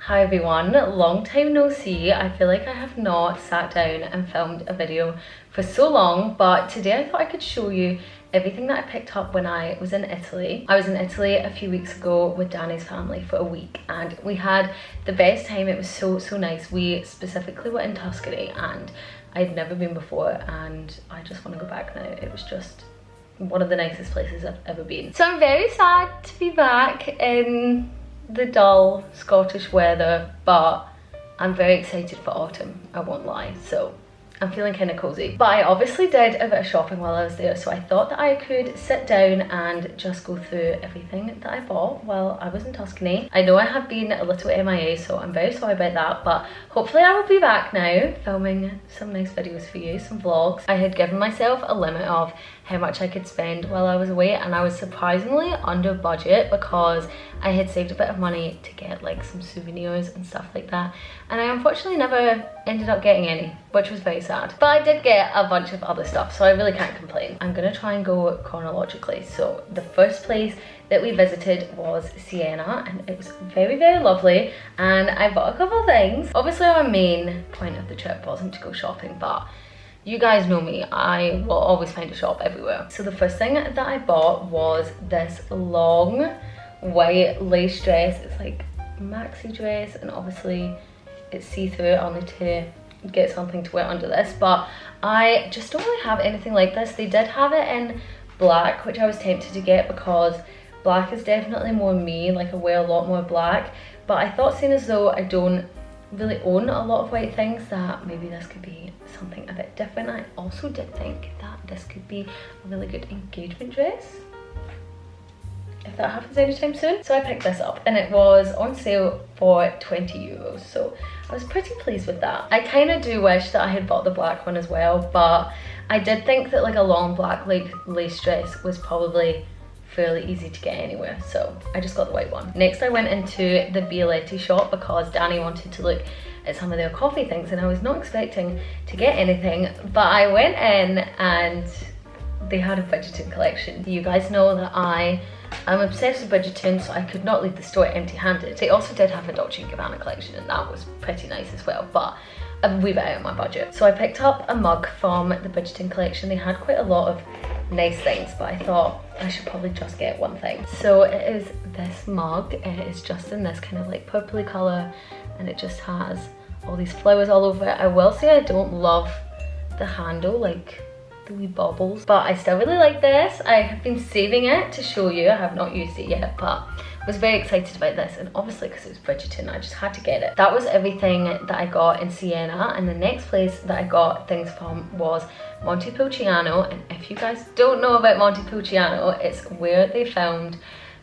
Hi everyone, long time no see. I feel like I have not sat down and filmed a video for so long, but today I thought I could show you everything that I picked up when I was in Italy. I was in Italy a few weeks ago with Danny's family for a week and we had the best time. It was so nice. We specifically were in Tuscany and I'd never been before and I just want to go back now. It was just one of the nicest places I've ever been. So I'm very sad to be back in the dull Scottish weather, but I'm very excited for autumn, I won't lie. So I'm feeling kind of cozy. But I obviously did a bit of shopping while I was there, so I thought that I could sit down and just go through everything that I bought while I was in Tuscany. I know I have been a little MIA, so I'm very sorry about that, but hopefully I will be back now filming some nice videos for you, some vlogs. I had given myself a limit of how much I could spend while I was away, and I was surprisingly under budget because I had saved a bit of money to get like some souvenirs and stuff like that, and I unfortunately never ended up getting any, which was very sad. But I did get a bunch of other stuff, so I really can't complain. I'm gonna try and go chronologically. So the first place that we visited was Siena, and it was very lovely, and I bought a couple of things. Obviously our main point of the trip wasn't to go shopping, but you guys know me, I will always find a shop everywhere. So the first thing that I bought was this long white lace dress. It's like a maxi dress, and obviously it's see-through. I'll need to get something to wear under this, but I just don't really have anything like this. They did have it in black, which I was tempted to get because black is definitely more me, like I wear a lot more black, but I thought, seeing as though I don't really own a lot of white things, that maybe this could be something a bit different. I also did think that this could be a really good engagement dress if that happens anytime soon. So I picked this up and it was on sale for 20 euros, so I was pretty pleased with that. I kind of do wish that I had bought the black one as well, but I did think that like a long black lace dress was probably fairly easy to get anywhere, so I just got the white one. Next I went into the Bialetti shop because Danny wanted to look at some of their coffee things, and I was not expecting to get anything, but I went in and they had a budgeting collection. You guys know that I'm obsessed with budgeting, so I could not leave the store empty-handed. They also did have a Dolce & Gabbana collection, and that was pretty nice as well, but a wee bit out of my budget. So I picked up a mug from the budgeting collection. They had quite a lot of nice things, but I thought I should probably just get one thing. So it is this mug. It is just in this kind of like purpley colour, and it just has all these flowers all over it. I will say I don't love the handle, like the wee baubles, but I still really like this. I have been saving it to show you. I have not used it yet, but I was very excited about this, and obviously because it was Bridgerton, I just had to get it. That was everything that I got in Siena, and the next place that I got things from was Montepulciano. And if you guys don't know about Montepulciano, it's where they filmed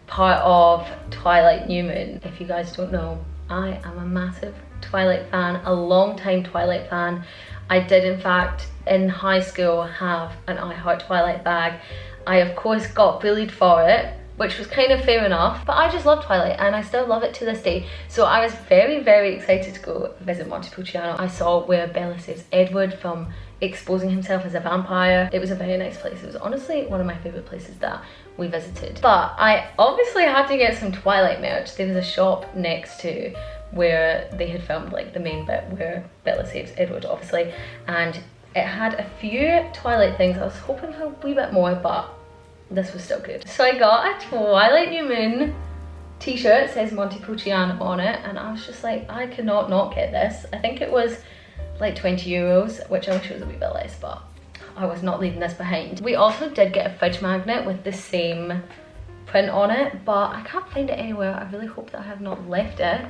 part of Twilight New Moon. If you guys don't know, I am a massive Twilight fan, a long time Twilight fan. I did in fact in high school have an I Heart Twilight bag. I of course got bullied for it, which was kind of fair enough, but I just love Twilight and I still love it to this day. So I was very excited to go visit Montepulciano. I saw where Bella saves Edward from exposing himself as a vampire. It was a very nice place. It was honestly one of my favourite places that we visited. But I obviously had to get some Twilight merch. There was a shop next to where they had filmed like the main bit where Bella saves Edward, obviously, and it had a few Twilight things. I was hoping for a wee bit more, but this was still good. So I got a Twilight New Moon t-shirt. It says Montepulciano on it, and I was just like, I cannot not get this. I think it was like 20 euros, which I wish it was a wee bit less, but I was not leaving this behind. We also did get a fridge magnet with the same print on it, but I can't find it anywhere. I really hope that I have not left it.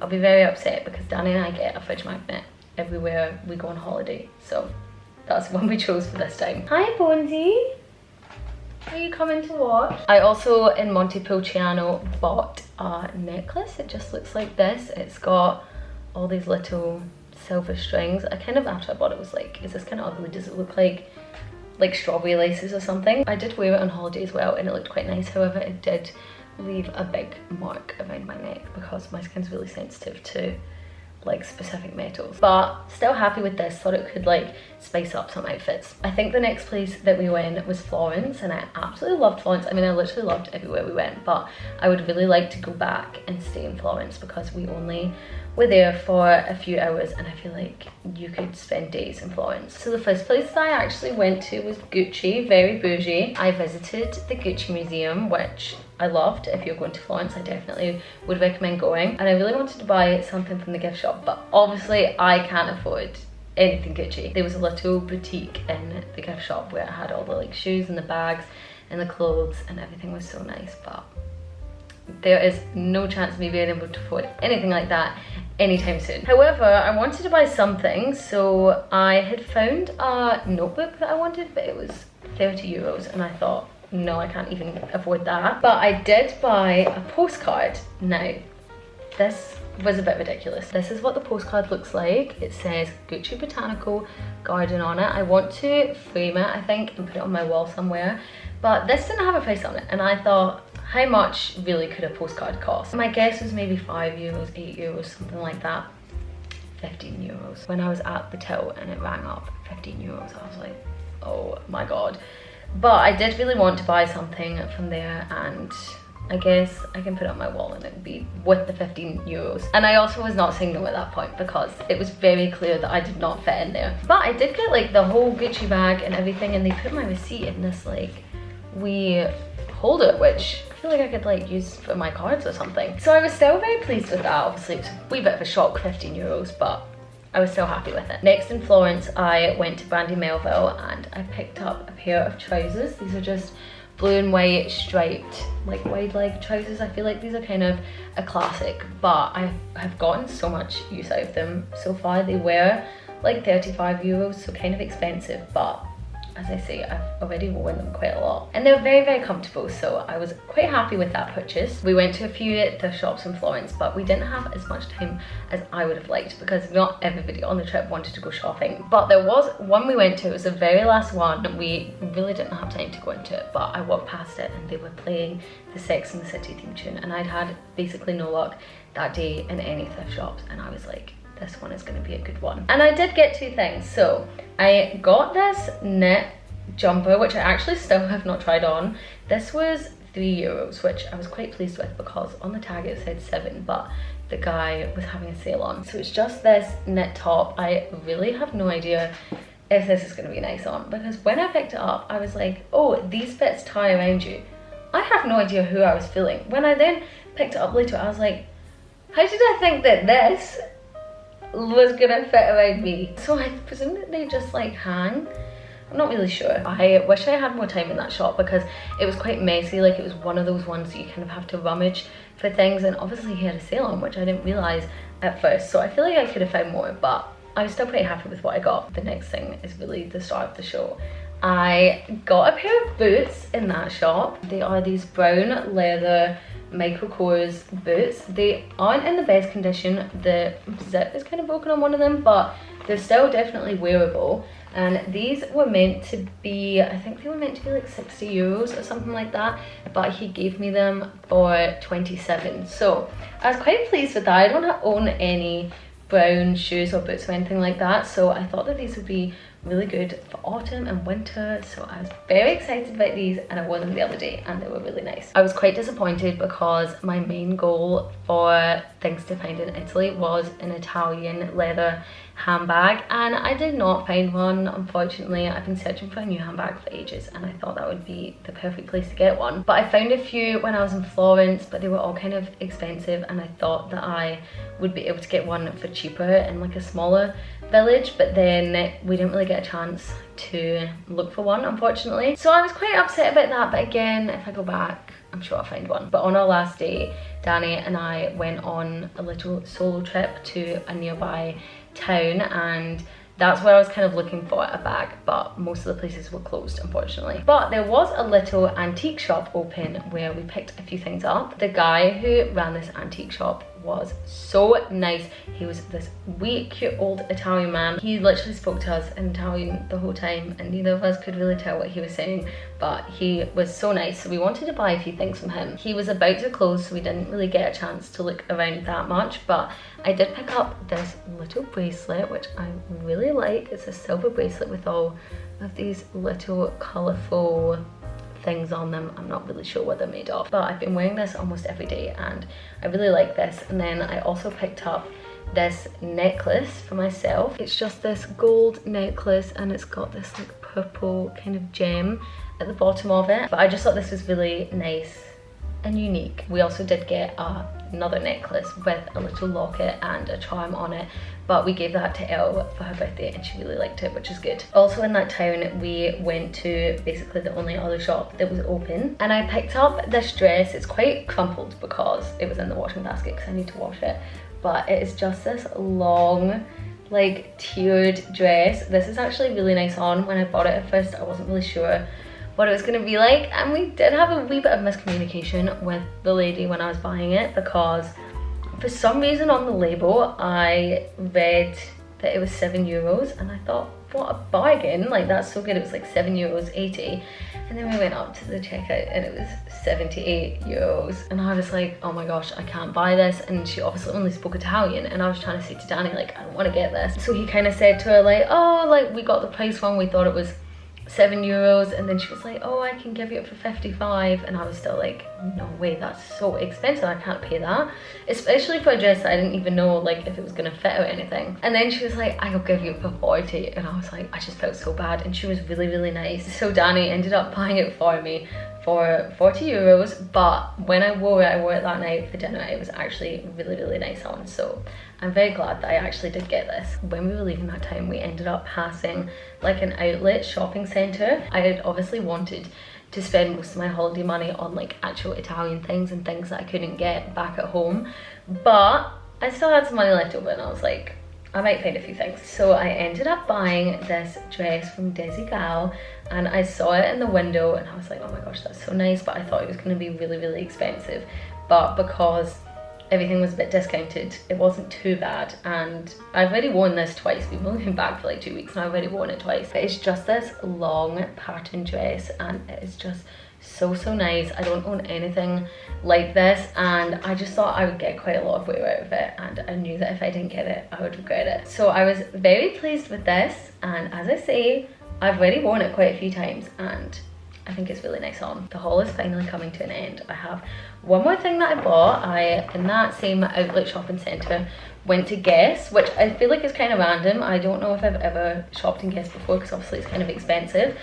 I'll be very upset because Danny and I get a fridge magnet everywhere we go on holiday, so that's the one we chose for this time. Hi Bonesy! Are you coming to watch? I also in Montepulciano bought a necklace. It just looks like this. It's got all these little silver strings. After I bought it was like, is this kind of ugly? Does it look like strawberry laces or something? I did wear it on holiday as well and it looked quite nice. However, it did leave a big mark around my neck because my skin's really sensitive to like specific metals. But still happy with this. Thought it could like spice up some outfits. I think the next place that we went was Florence, and I absolutely loved Florence. I mean, I literally loved everywhere we went, but I would really like to go back and stay in Florence because we only were there for a few hours, and I feel like you could spend days in Florence. So the first place that I actually went to was Gucci, very bougie. I visited the Gucci Museum, which I loved. If you're going to Florence, I definitely would recommend going. And I really wanted to buy something from the gift shop, but obviously I can't afford anything Gucci. There was a little boutique in the gift shop where I had all the like shoes and the bags and the clothes, and everything was so nice, but there is no chance of me being able to afford anything like that anytime soon. However, I wanted to buy something, so I had found a notebook that I wanted, but it was 30 euros, and I thought, no, I can't even afford that. But I did buy a postcard. Now, this was a bit ridiculous. This is what the postcard looks like. It says Gucci Botanical Garden on it. I want to frame it, I think, and put it on my wall somewhere, but this didn't have a price on it, and I thought, how much really could a postcard cost? My guess was maybe 5 euros, 8 euros, something like that. 15 euros. When I was at the till and it rang up 15 euros, I was like, oh my god. But I did really want to buy something from there, and I guess I can put it on my wall and it would be with the 15 euros. And I also was not saying no at that point because it was very clear that I did not fit in there. But I did get like the whole Gucci bag and everything, and they put my receipt in this like wee holder, which I feel like I could like use for my cards or something. So I was still very pleased with that. Obviously it's a wee bit of a shock, 15 euros, but I was still happy with it. Next in Florence, I went to Brandy Melville and I picked up a pair of trousers. These are just blue and white striped, like wide leg trousers. I feel like these are kind of a classic, but I have gotten so much use out of them so far. They were like 35 euros, so kind of expensive, but as I say, I've already worn them quite a lot. And they're very, very comfortable, so I was quite happy with that purchase. We went to a few thrift shops in Florence, but we didn't have as much time as I would have liked because not everybody on the trip wanted to go shopping. But there was one we went to, it was the very last one. We really didn't have time to go into it, but I walked past it and they were playing the Sex and the City theme tune, and I'd had basically no luck that day in any thrift shops, and I was like, this one is going to be a good one. And I did get two things. So I got this knit jumper, which I actually still have not tried on. This was 3 euros, which I was quite pleased with because on the tag it said 7, but the guy was having a sale on. So it's just this knit top. I really have no idea if this is going to be nice on, because when I picked it up I was like, oh, these bits tie around you. I have no idea who I was fooling. When I then picked it up later, I was like, how did I think that this was gonna fit around me? So I presume that they just like hang. I'm not really sure. I wish I had more time in that shop because it was quite messy. Like, it was one of those ones that you kind of have to rummage for things, and obviously he had a sale on, which I didn't realize at first, so I feel like I could have found more, but I was still pretty happy with what I got. The next thing is really the start of the show. I got a pair of boots in that shop. They are these brown leather Michael Kors boots. They aren't in the best condition. The zip is kind of broken on one of them, but they're still definitely wearable. And these were meant to be, I think they were meant to be like 60 euros or something like that, but he gave me them for 27. So I was quite pleased with that. I don't own any brown shoes or boots or anything like that, so I thought that these would be really good for autumn and winter, so I was very excited about these, and I wore them the other day and they were really nice. I was quite disappointed because my main goal for things to find in Italy was an Italian leather handbag, and I did not find one, unfortunately. I've been searching for a new handbag for ages and I thought that would be the perfect place to get one. But I found a few when I was in Florence, but they were all kind of expensive, and I thought that I would be able to get one for cheaper in like a smaller village, but then we didn't really get a chance to look for one, unfortunately. So I was quite upset about that, but again, if I go back, I'm sure I'll find one. But on our last day, Danny and I went on a little solo trip to a nearby town, and that's where I was kind of looking for a bag, but most of the places were closed, unfortunately. But there was a little antique shop open where we picked a few things up. The guy who ran this antique shop was so nice. He was this wee cute old Italian man. He literally spoke to us in Italian the whole time and neither of us could really tell what he was saying, but he was so nice, so we wanted to buy a few things from him. He was about to close, so we didn't really get a chance to look around that much, but I did pick up this little bracelet which I really like. It's a silver bracelet with all of these little colourful things on them. I'm not really sure what they're made of, but I've been wearing this almost every day and I really like this. And then I also picked up this necklace for myself. It's just this gold necklace and it's got this like purple kind of gem at the bottom of it, but I just thought this was really nice and unique. We also did get another necklace with a little locket and a charm on it, but we gave that to Elle for her birthday and she really liked it, which is good. Also in that town we went to basically the only other shop that was open and I picked up this dress. It's quite crumpled because it was in the washing basket because I need to wash it, but it is just this long like tiered dress. This is actually really nice on. When I bought it at first I wasn't really sure what it was going to be like, and we did have a wee bit of miscommunication with the lady when I was buying it because for some reason on the label I read that it was €7 and I thought, what a bargain, like that's so good. It was like €7.80, and then we went up to the checkout and it was €78 and I was like, oh my gosh, I can't buy this. And she obviously only spoke Italian and I was trying to say to Danny like, I don't want to get this. So he kind of said to her like, oh, like we got the price wrong, we thought it was €7, and then she was like, oh, I can give you it for 55, and I was still like, no way, that's so expensive, I can't pay that, especially for a dress that I didn't even know like if it was gonna fit or anything. And then she was like, I'll give you it for 40, and I was like, I just felt so bad, and she was really, really nice. So Danny ended up buying it for me for €40, but when I wore it that night for dinner, it was actually really, really nice on. So I'm very glad that I actually did get this. When we were leaving that town, we ended up passing like an outlet shopping centre. I had obviously wanted to spend most of my holiday money on like actual Italian things and things that I couldn't get back at home, but I still had some money left over and I was like, I might find a few things. So I ended up buying this dress from Desigual and I saw it in the window and I was like, oh my gosh, that's so nice, but I thought it was going to be really, really expensive. But because everything was a bit discounted, it wasn't too bad, and I've already worn this twice. We've only been back for like 2 weeks and I've already worn it twice. But it's just this long pattern dress and it is just so, so nice. I don't own anything like this and I just thought I would get quite a lot of wear out of it, and I knew that if I didn't get it I would regret it. So I was very pleased with this, and as I say, I've already worn it quite a few times and I think it's really nice on. The haul is finally coming to an end. I have one more thing that I bought. In that same outlet shopping centre, went to Guess, which I feel like is kind of random. I don't know if I've ever shopped in Guess before because obviously it's kind of expensive,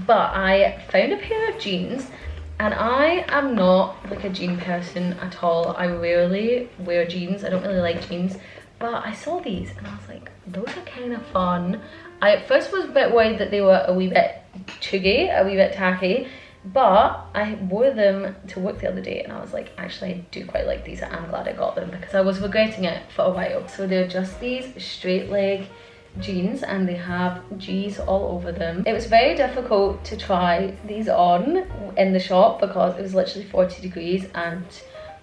but I found a pair of jeans, and I am not like a jean person at all. I rarely wear jeans. I don't really like jeans, but I saw these and I was like, those are kind of fun. I at first was a bit worried that they were a wee bit chuggy, a wee bit tacky, but I wore them to work the other day and I was like, actually I do quite like these. I'm glad I got them because I was regretting it for a while. So they're just these straight leg jeans and they have G's all over them. It was very difficult to try these on in the shop because it was literally 40 degrees and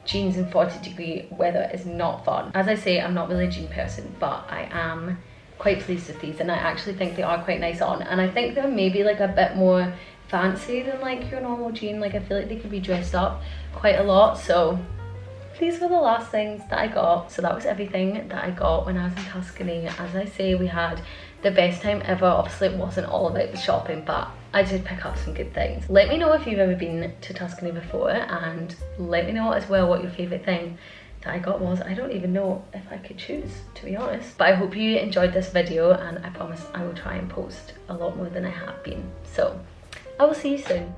jeans in 40-degree weather is not fun. As I say, I'm not really a jean person, but I am quite pleased with these and I actually think they are quite nice on, and I think they're maybe like a bit more fancy than like your normal jean. Like I feel like they could be dressed up quite a lot. So these were the last things that I got. So that was everything that I got when I was in Tuscany. As I say, we had the best time ever. Obviously it wasn't all about the shopping, but I did pick up some good things. Let me know if you've ever been to Tuscany before, and let me know as well what your favourite thing that I got was. I don't even know if I could choose, to be honest. But I hope you enjoyed this video, and I promise I will try and post a lot more than I have been. So I will see you soon.